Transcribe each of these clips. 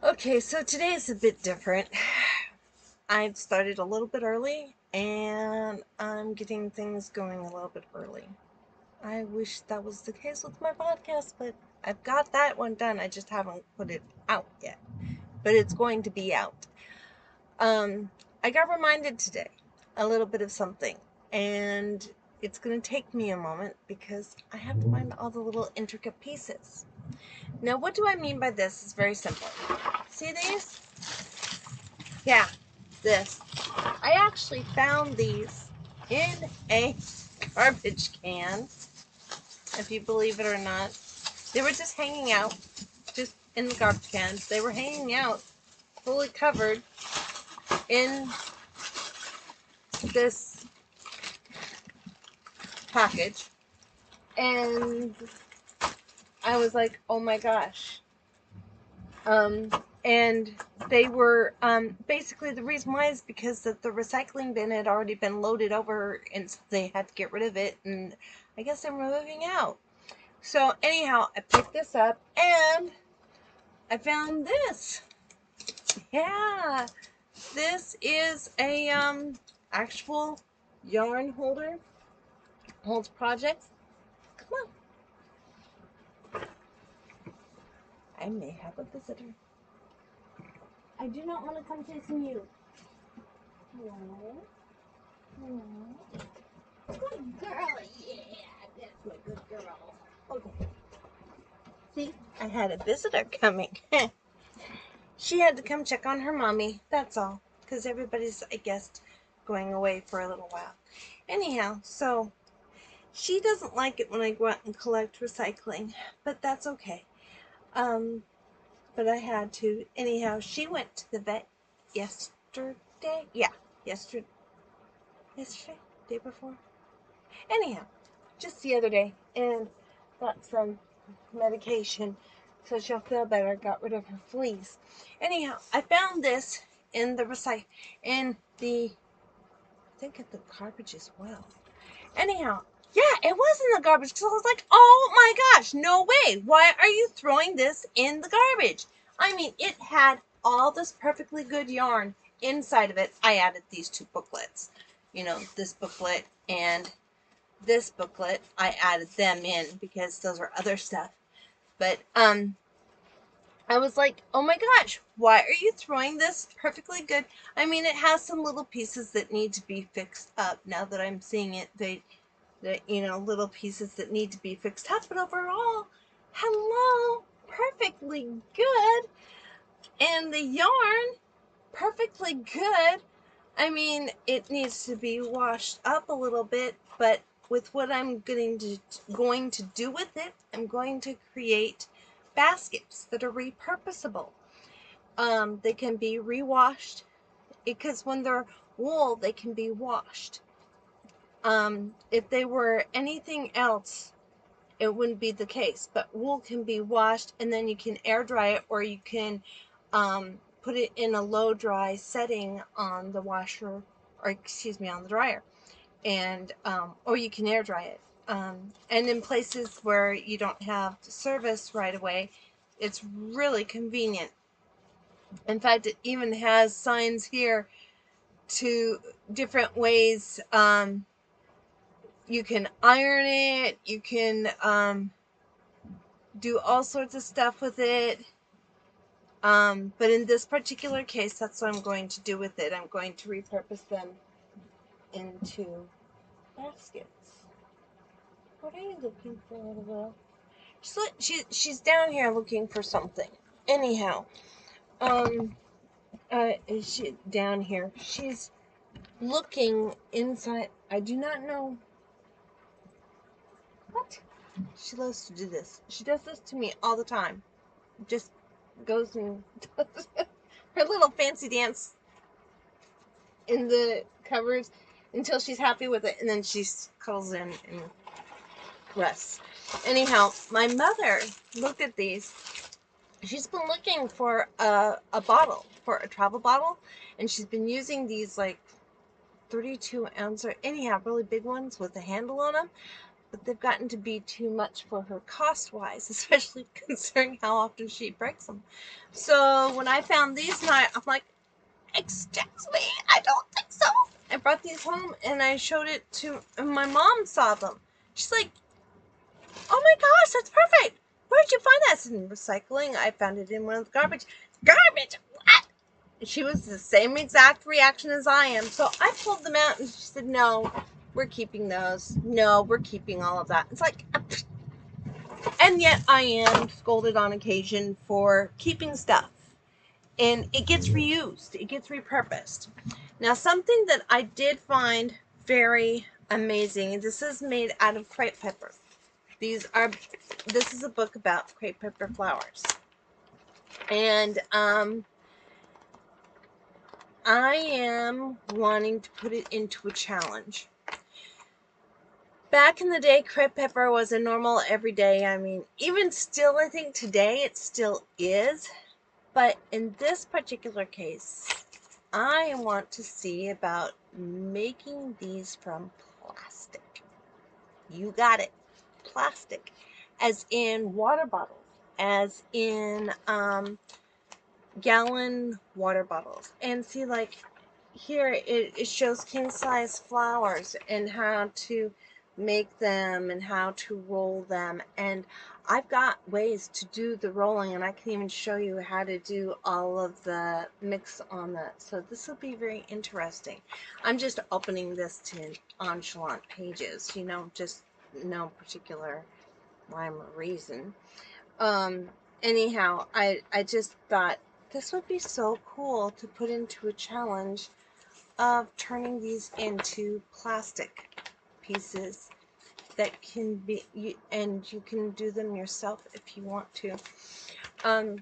Okay, so today is a bit different. I've started a little bit early and I'm getting things going a little bit early. I wish that was the case with my podcast, but I've got that one done. I just haven't put it out yet, but it's going to be out. Um, I got reminded today a little bit of something, and it's going to take me a moment because I have to find all the little intricate pieces. Now, what do I mean by this? It's very simple. See these? Yeah, this. I actually found these in a garbage can, if you believe it or not. They were just hanging out, just in the garbage cans. They were hanging out, fully covered in this package. And I was like, oh my gosh. Um, and they were, basically the reason why is because the recycling bin had already been loaded over and so they had to get rid of it. And I guess they were moving out. So anyhow, I picked this up and I found this. Yeah, this is a actual yarn holder. Holds projects. Come on. I may have a visitor. I do not want to come chasing you. Hello. Hello. Good girl. Yeah, that's my good girl. Okay. See, I had a visitor coming. She had to come check on her mommy. That's all. Because everybody's, I guess, going away for a little while. Anyhow, so she doesn't like it when I go out and collect recycling, but that's okay. Um, but I had to. Anyhow, she went to the vet yesterday. Yeah, yesterday. Yesterday? Day before? Anyhow, just the other day, and got some medication so she'll feel better. Got rid of her fleas. Anyhow, I found this in the I think at the garbage as well. Anyhow, yeah, it was in the garbage because I was like, oh my gosh, no way. Why are you throwing this in the garbage? I mean, it had all this perfectly good yarn inside of it. I added these two booklets. This booklet and this booklet. I added them in because those are other stuff. But I was like, oh my gosh, why are you throwing this perfectly good? I mean, it has some little pieces that need to be fixed up. Now that I'm seeing it, little pieces that need to be fixed up. But overall, hello, perfectly good. And the yarn, perfectly good. I mean, it needs to be washed up a little bit, but with what I'm going to do with it, I'm going to create baskets that are repurposable. They can be rewashed because when they're wool, they can be washed. If they were anything else, it wouldn't be the case. But wool can be washed and then you can air dry it, or you can put it in a low dry setting on the washer, or excuse me, on the dryer, and or you can air dry it. And in places where you don't have service right away, it's really convenient. In fact, it even has signs here to different ways. You can iron it, you can do all sorts of stuff with it. But in this particular case, that's what I'm going to do with it. I'm going to repurpose them into baskets. What are you looking for, little girl? She's down here looking for something. Anyhow, is she down here? She's looking inside. I do not know what. She loves to do this. She does this to me all the time. Just goes and does her little fancy dance in the covers until she's happy with it, and then she cuddles in and rests. Anyhow, my mother looked at these. She's been looking for a bottle, for a travel bottle, and she's been using these like 32 ounce, or anyhow, really big ones with a handle on them. but they've gotten to be too much for her cost-wise, especially considering how often she breaks them. So when I found these tonight, I'm like, excuse me, I don't think so. I brought these home and I showed it to, and my mom saw them. She's like, oh my gosh, that's perfect. Where'd you find that? I said, in recycling. I found it in one of the garbage. Garbage? What? She was the same exact reaction as I am. So I pulled them out and she said, no, we're keeping those. No, we're keeping all of that. It's like, and yet I am scolded on occasion for keeping stuff. And it gets reused. It gets repurposed. Now, something that I did find very amazing, this is made out of crepe pepper. This is a book about crepe pepper flowers. And I am wanting to put it into a challenge. Back in the day, crepe pepper was a normal everyday. I mean, even still, I think today it still is. But in this particular case, I want to see about making these from plastic. You got it. Plastic. As in water bottles. As in gallon water bottles. And see, like, here it shows king size flowers and how to make them and how to roll them, and I've got ways to do the rolling, and I can even show you how to do all of the mix on that. So this will be very interesting. I'm just opening this to nonchalant pages, you know, just no particular rhyme or reason. Anyhow, I just thought this would be so cool to put into a challenge of turning these into plastic pieces that can be, and you can do them yourself if you want to. And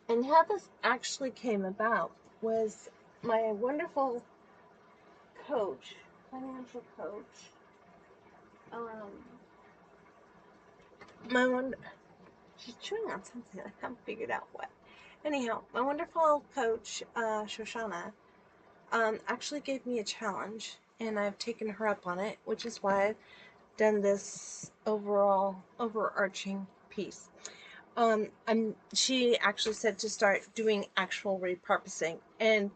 how this actually came about was my wonderful coach, financial coach, she's chewing on something, I haven't figured out what. Anyhow, my wonderful coach, Shoshana, actually gave me a challenge, and I've taken her up on it, which is why I've done this overarching piece. She actually said to start doing actual repurposing, and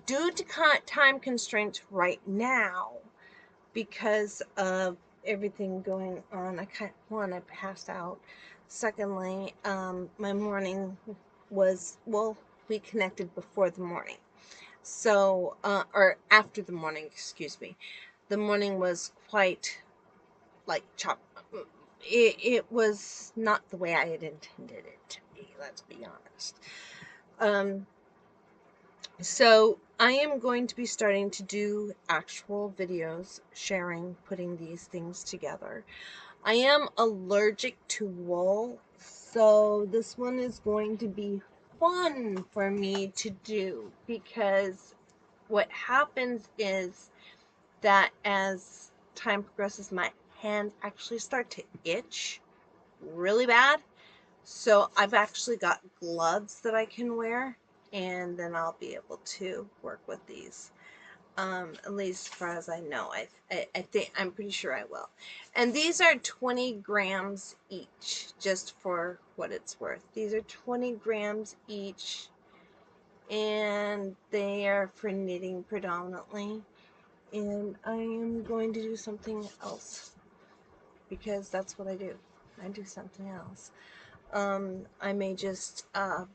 due to time constraints right now, because of everything going on, I passed out. Secondly, my morning was, well, we connected before the morning. So, or after the morning, excuse me. The morning was quite like chop. It was not the way I had intended it to be, let's be honest. So I am going to be starting to do actual videos sharing, putting these things together. I am allergic to wool, so this one is going to be fun for me to do, because what happens is that as time progresses, my hands actually start to itch really bad. So I've actually got gloves that I can wear, and then I'll be able to work with these. At least as far as I know, I think, I'm pretty sure I will. And these are 20 grams each, just for what it's worth. These are 20 grams each, and they are for knitting predominantly. And I am going to do something else, because that's what I do. I do something else. I may just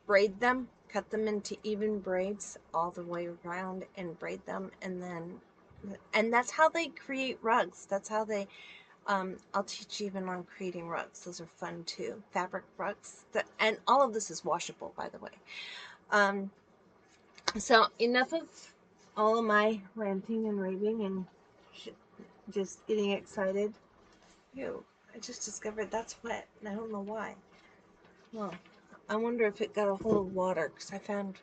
braid them, cut them into even braids all the way around and braid them, and that's how they create rugs. That's how they, I'll teach even on creating rugs. Those are fun too. Fabric rugs. And all of this is washable, by the way. So enough of all of my ranting and raving and just getting excited. Ew, I just discovered that's wet, and I don't know why. Well, I wonder if it got a hold of water, because I found,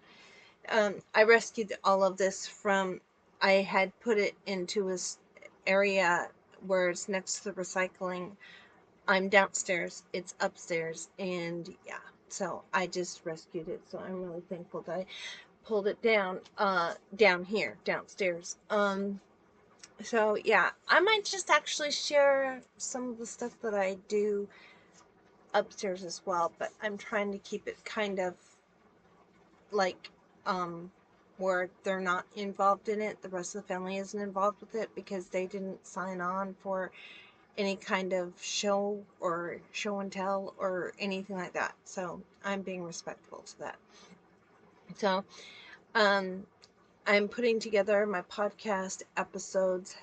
I rescued all of this from, I had put it into this area where it's next to the recycling. I'm downstairs, it's upstairs, and yeah, so I just rescued it, so I'm really thankful that I pulled it down, down here, downstairs. So yeah, I might just actually share some of the stuff that I do upstairs as well, but I'm trying to keep it kind of like where they're not involved in it. The rest of the family isn't involved with it because they didn't sign on for any kind of show and tell or anything like that. So I'm being respectful to that. So um I'm putting together my podcast episodes.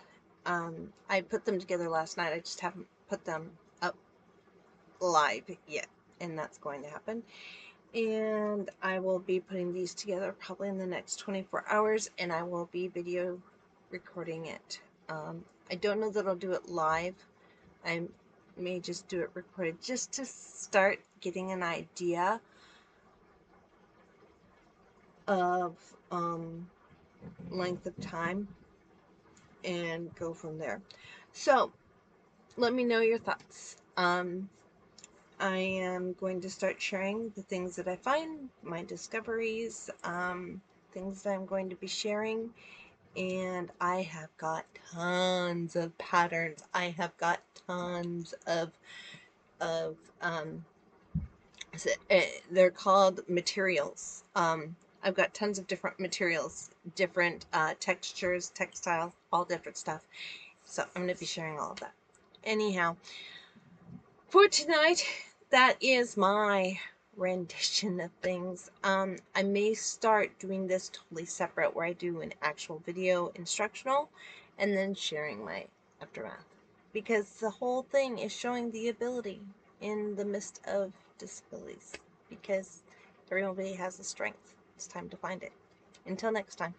I put them together last night. I just haven't put them up live yet, and that's going to happen. And I will be putting these together probably in the next 24 hours, and I will be video recording it. I don't know that I'll do it live. I may just do it recorded just to start getting an idea of length of time and go from there. So let me know your thoughts. I am going to start sharing the things that I find, my discoveries, things that I'm going to be sharing. And I have got tons of patterns. I have got tons of they're called materials. I've got tons of different materials, different textures, textiles, all different stuff. So I'm going to be sharing all of that. Anyhow, for tonight, that is my rendition of things. I may start doing this totally separate where I do an actual video instructional and then sharing my aftermath. Because the whole thing is showing the ability in the midst of disabilities. Because everybody has a strength. It's time to find it. Until next time.